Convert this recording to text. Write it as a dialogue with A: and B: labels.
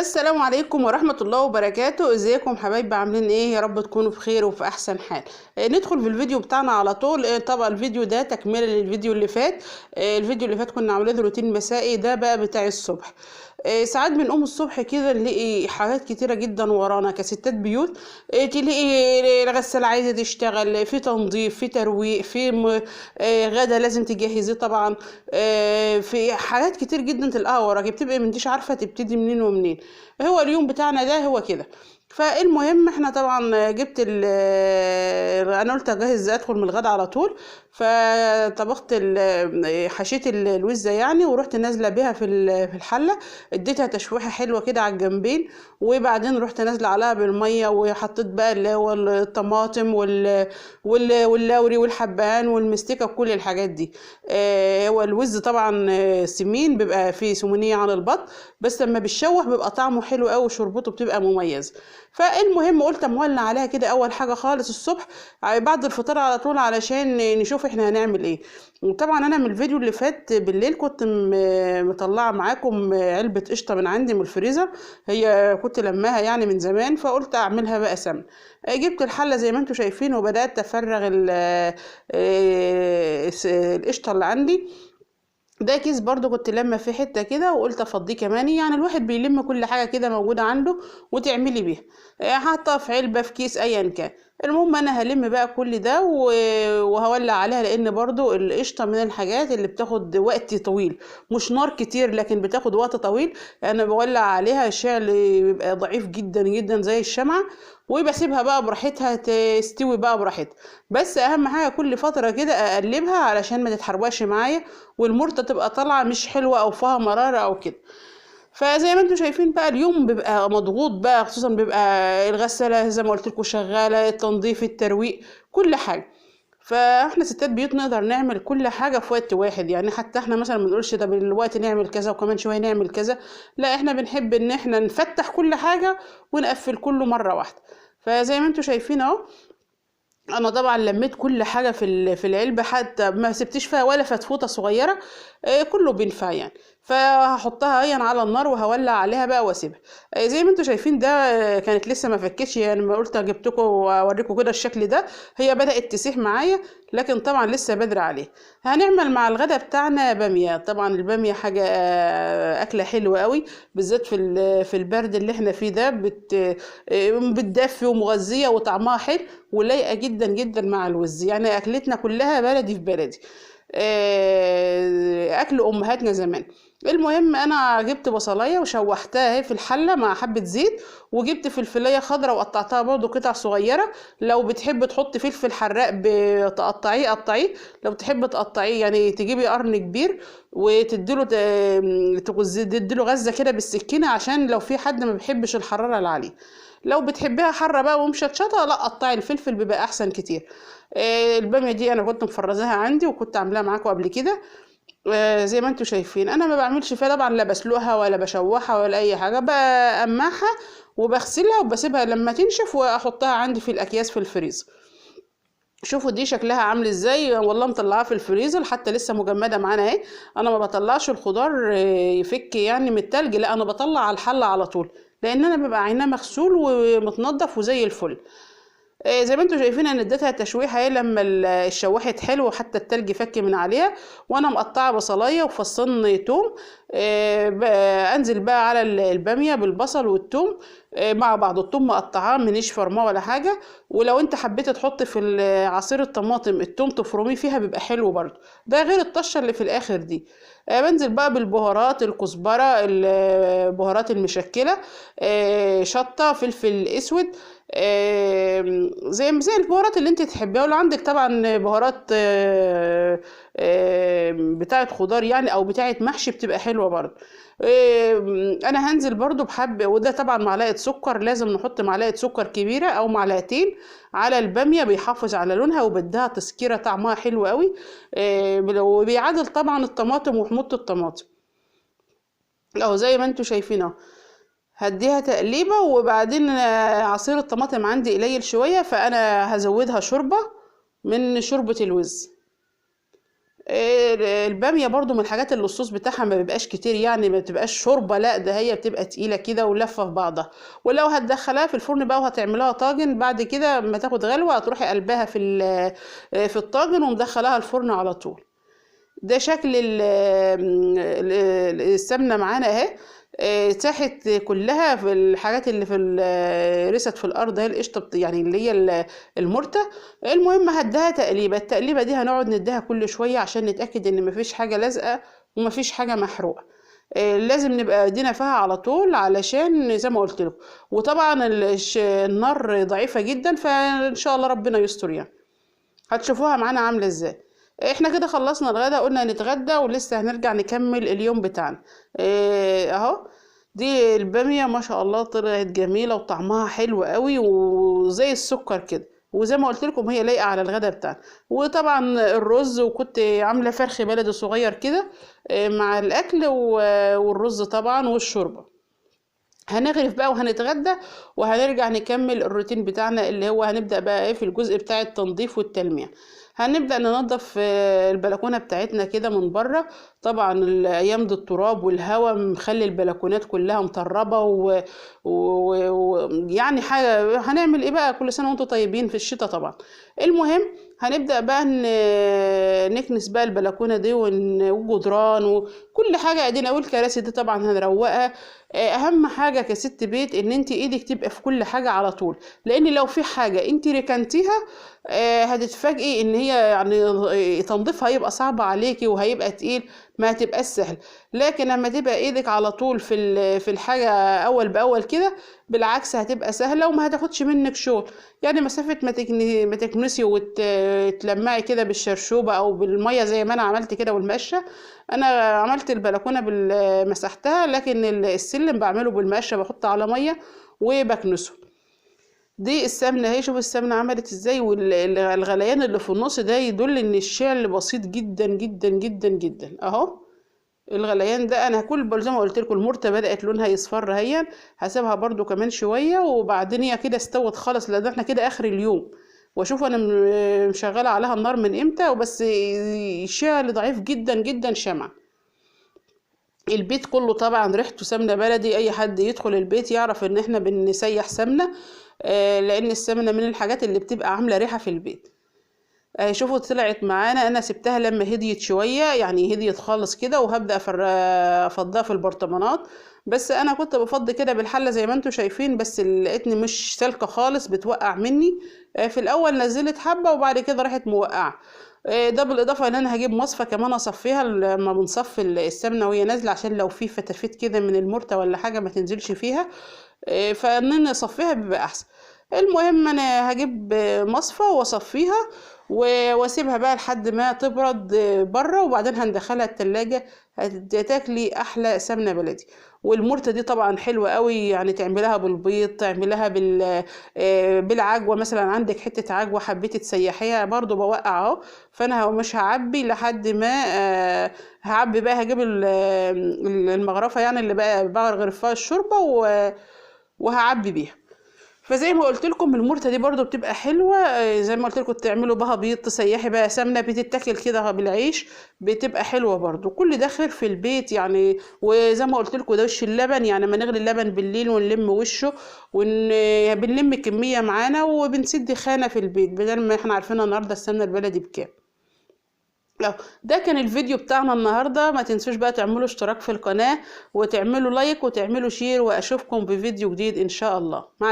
A: السلام عليكم ورحمة الله وبركاته. ازيكم حبايبي؟ عاملين ايه؟ يا رب تكونوا بخير وفي احسن حال. ندخل في الفيديو بتاعنا على طول. طبعا الفيديو ده تكملة للفيديو اللي فات. الفيديو اللي فات كنا عاملين روتين مسائي، ده بقى بتاع الصبح. ساعات بنقوم الصبح كده نلاقي حاجات كتيرة جدا ورانا كستات بيوت. تلاقي الغسالة عايزة تشتغل، في تنظيف، في ترويق، في غدا لازم تجهزيه طبعا. في حاجات كتير جدا تلاقيها وراكي، بتبقي منتيش عارفة تبتدي منين ومنين. هو اليوم بتاعنا ده هو كده. فالمهم احنا طبعا جبت انا قلت اجهز ادخل من الغدا على طول. فطبخت حشيت الوزه يعني، ورحت نازله بيها في الحله. اديتها تشويحه حلوه كده على الجنبين، وبعدين رحت نازله عليها بالميه، وحطيت بقى اللي هو الطماطم واللوري والحبهان والمستكه وكل الحاجات دي. هو الوز طبعا سمين، بيبقى فيه سمونيه عن البط، بس لما بيتشوح بيبقى طعمه حلو قوي وشربته بتبقى مميز. فالمهم قلت مولع عليها كده اول حاجه خالص الصبح بعد الفطار على طول، علشان نشوف احنا هنعمل ايه. وطبعا انا من الفيديو اللي فات بالليل كنت مطلعه معاكم علبه قشطه من عندي من الفريزر، هي كنت لماها يعني من زمان، فقلت اعملها بقى سمن. جبت الحله زي ما انتم شايفين، وبدات افرغ القشطه اللي عندي. ده كيس برضو كنت لما في حته كده، وقلت افضيه كمان. يعني الواحد بيلم كل حاجه كده موجوده عنده وتعملي بيها، حاطه في علبه في كيس ايا كان. المهم انا هلم بقى كل ده وهولع عليها، لان برضو القشطه من الحاجات اللي بتاخد وقت طويل، مش نار كتير لكن بتاخد وقت طويل. انا بولع عليها الشعل بيبقى ضعيف جدا جدا زي الشمعه، وبسيبها بقى براحتها تستوي بقى براحتها. بس اهم حاجه كل فتره كده اقلبها علشان ما تتحرقش معايا، والمرته تبقى طالعه مش حلوه او فيها مراره او كده. فزي ما انتم شايفين بقى اليوم بيبقى مضغوط بقى، خصوصا بيبقى الغساله زي ما قلت لكم شغاله، التنظيف، الترويق، كل حاجه. فاحنا ستات بيوت نقدر نعمل كل حاجه في وقت واحد. يعني حتى احنا مثلا ما بنقولش ده دلوقتي نعمل كذا وكمان شويه نعمل كذا، لا احنا بنحب ان احنا نفتح كل حاجه ونقفل كله مره واحده. فزي ما انتم شايفين اهو، انا طبعا لميت كل حاجه في العلبه، حتى ما سبتش فيها ولا فتفوته صغيره. كله بينفع يعني. فهحطها هي على النار وهولع عليها بقى واسيبها. زي ما انتم شايفين ده، كانت لسه ما فكتش يعني، ما قلت جبتكم واوريكم كده الشكل ده. هي بدات تسيح معايا، لكن طبعا لسه بدري عليه. هنعمل مع الغدا بتاعنا باميه. طبعا الباميه حاجه اكله حلوه قوي، بالذات في البرد اللي احنا فيه ده، بتدفي ومغذيه وطعمها حلو ولايقه جدا جدا مع الوز. يعني اكلتنا كلها بلدي في بلدي، اكل امهاتنا زمان. المهم انا جبت بصلايه وشوحتها اهي في الحله مع حبه زيت، وجبت فلفلايه خضراء وقطعتها برضو قطع صغيره. لو بتحب تحط فلفل حراق بتقطعيه قطعيه، لو تحب تقطعيه يعني تجيبي قرن كبير وتديله تديله غزه كده بالسكينه، عشان لو في حد ما بيحبش الحراره اللي عليه. لو بتحبيها حاره بقى ومشطشطه، لا قطعي الفلفل بيبقى احسن كتير. الباميه دي انا كنت مفرزاها عندي وكنت عاملاها معاكم قبل كده. زي ما انتم شايفين انا ما بعملش فيها طبعا، لا بسلقها ولا بشوحها ولا اي حاجه، بقمعها وبغسلها وبسيبها لما تنشف واحطها عندي في الاكياس في الفريزر. شوفوا دي شكلها عامل ازاي، والله مطلعاها في الفريزر حتى لسه مجمده معانا اهي. انا ما بطلعش الخضار يفك يعني من التلج، لا انا بطلع على الحله على طول، لان انا بيبقى عيناه مغسول ومتنضف وزي الفل. زي ما انتم شايفين انا اديتها تشويحه اهي، لما الشوحت حلو وحتى التلج فك من عليها. وانا مقطعه بصلايه وفصين توم. انزل بقى على الباميه بالبصل والثوم مع بعض. الثوم مقطعاه منيش فرماه ولا حاجه. ولو انت حبيت تحط في عصير الطماطم الثوم تفرميه فيها بيبقى حلو برضه، ده غير الطشه اللي في الاخر دي. بنزل بقى بالبهارات، الكزبره، البهارات المشكله، شطه، فلفل اسود، زي البهارات اللي انت تحبيها. ولو عندك طبعا بهارات بتاعه خضار يعني او بتاعه محشي بتبقى حلوه برضه. انا هنزل برضو بحب، وده طبعا معلقه سكر، لازم نحط معلقه سكر كبيره او معلقتين على الباميه، بيحافظ على لونها وبدها تسكيره طعمها حلو قوي. وبيعادل طبعا الطماطم وحموضه الطماطم اهو زي ما انتم شايفين اهو. هديها تقليبة، وبعدين عصير الطماطم عندي قليل شوية، فأنا هزودها شوربة من شوربة الوز. الباميه برضو من الحاجات اللي الصوص بتاعها ما بيبقاش كتير، يعني ما بتبقاش شوربه، لا ده هي بتبقى تقيله كده ولفه في بعضها. ولو هتدخلها في الفرن بقى وهتعملها طاجن، بعد كده لما تاخد غلوه هتروحي قلبها في الطاجن ومدخلاها الفرن على طول. ده شكل السمنه معانا اهي. ساحت كلها في الحاجات اللي في رست في الارض اهي، القشطه يعني اللي هي المرته. المهم هديها تقليبه، التقليبه دي هنقعد نديها كل شويه عشان نتاكد ان مفيش حاجه لازقه ومفيش حاجه محروقه. لازم نبقى ايدينا فيها على طول علشان زي ما قلت لكم. وطبعا النار ضعيفه جدا، فان شاء الله ربنا يستر يعني. هتشوفوها معانا عامله ازاي. احنا كده خلصنا الغدا، قلنا نتغدى ولسه هنرجع نكمل اليوم بتاعنا. اهو دي الباميه ما شاء الله طلعت جميله وطعمها حلو قوي وزي السكر كده، وزي ما قلت لكم هي لايقه على الغدا بتاعنا. وطبعا الرز، وكنت عامله فرخ بلدي صغير كده مع الاكل والرز طبعا والشوربه. هنغرف بقى وهنتغدى وهنرجع نكمل الروتين بتاعنا اللي هو هنبدأ بقى ايه في الجزء بتاع التنظيف والتلميع. هنبدأ ننظف البلكونة بتاعتنا كده من بره. طبعا الايام دي التراب والهواء مخلي البلكونات كلها مطربة يعني حاجة. هنعمل ايه بقى، كل سنة وانتم طيبين في الشتاء طبعا. المهم هنبدأ بقى نكنس بقى البلكونة دي والجدران وكل حاجة ادينا، والكراسي دي طبعا هنروقها. اهم حاجة كست بيت ان انت ايدك تبقى في كل حاجة على طول، لان لو في حاجة انت ركنتيها هتتفاجئي ان هي يعني تنظيفها هيبقى صعب عليكي وهيبقى تقيل، ما هتبقاش سهل. لكن لما تبقى ايدك على طول في الحاجة اول باول كده، بالعكس هتبقى سهلة وما هتاخدش منك شغل. يعني مسافة ما تكنسي وتلمعي كده بالشرشوبة او بالمية زي ما انا عملت كده والمقشة. انا عملت البلكونة مسحتها، لكن السلم بعمله بالمقشة، بحط على مية وبكنسه. دي السمنه اهي، شوف السمنه عملت ازاي، والغليان اللي في النص ده يدل ان الشعل بسيط جدا جدا جدا جدا اهو. الغليان ده انا زي ما قلت لكم المرته بدات لونها يصفر اهي. هسيبها برده كمان شويه وبعدين هي كده استوت خالص، لان احنا كده اخر اليوم. واشوف انا مشغله عليها النار من امتى، وبس الشعل ضعيف جدا جدا شمع. البيت كله طبعا ريحته سمنه بلدي، اي حد يدخل البيت يعرف ان احنا بنسيح سمنه. لان السمنه من الحاجات اللي بتبقى عامله ريحه في البيت. شوفوا طلعت معانا، انا سبتها لما هديت شويه، يعني هديت خالص كده، وهبدا افضها في البرطمانات. بس انا كنت بفضي كده بالحله زي ما انتم شايفين، بس لقيتني مش سالكه خالص بتوقع مني. في الاول نزلت حبه وبعد كده راحت موقعه. ده بالاضافه ان انا هجيب مصفى كمان اصفيها لما بنصفي السمنه وهي نازله، عشان لو في فتافيت كده من المرته ولا حاجه ما تنزلش فيها. فان اصفيها بيبقى احسن. المهم انا هجيب مصفى واصفيها واسيبها بقى لحد ما تبرد بره، وبعدين هندخلها التلاجة. هتاكلي احلى سمنه بلدي. والمرته دي طبعا حلوه قوي، يعني تعملها بالبيض، تعملها بالعجوه مثلا. عندك حته عجوه حبيتي تسيحيها برضو بوقع اهو. فانا مش هعبي لحد ما هعبي بقى، هجيب المغرفه يعني اللي بقى بغرف فيها الشوربه وهعبي بيها. فزي ما قلت لكم المرته دي برضو بتبقى حلوه. زي ما قلت لكم تعملوا بها بيض، تسيحي بقى سمنه بتتاكل كده بالعيش، بتبقى حلوه برضو. كل ده خير في البيت يعني. وزي ما قلت لكم ده وش اللبن، يعني ما نغلي اللبن بالليل ونلم وشه بنلم كميه معانا وبنسد خانه في البيت، بدل ما احنا عارفين النهارده السمنه البلدي بكام. ده كان الفيديو بتاعنا النهاردة. ما تنسوش بقى تعملوا اشتراك في القناة وتعملوا لايك وتعملوا شير، واشوفكم بفيديو جديد ان شاء الله. مع السلامة.